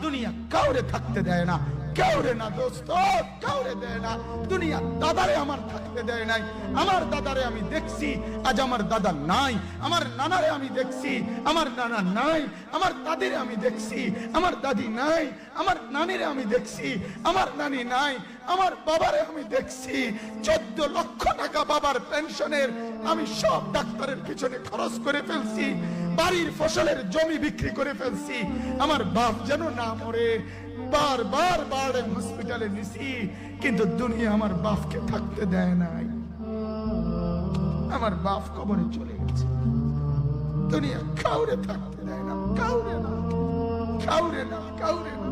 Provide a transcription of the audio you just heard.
দুনিয়া কাউরে থাকতে দেয় না, কাউরে না দোস্ত, কাউরে দেয় না। দুনিয়া দাদারে আমার থাকতে দেয় নাই। আমার দাদারে আমি দেখছি, আজ আমার দাদা নাই। আমার নানারে আমি দেখছি, আমার নানা নাই। আমার দাদিরে আমি দেখছি, আমার দাদি নাই। আমার নানিরে আমি দেখছি, আমার নানি নাই। আমার বাবারে আমি দেখছি, 14 লক্ষ টাকা বাবার পেনশনের আমি সব ডাক্তারের পিছনে খরচ করে ফেলছি, বাড়ির ফসলের জমি বিক্রি করে ফেলছি। আমার বাপ যেন না মরে বারবার বারডেম হসপিটালে নিছি, কিন্তু দুনিয়া আমার বাপকে থাকতে দেয় নাই। আমার বাপ কবরে চলে গেছে। দুনিয়া কাউরে থাকতে দেয় না, কাউরে না, কাউরে না, কাউরে না।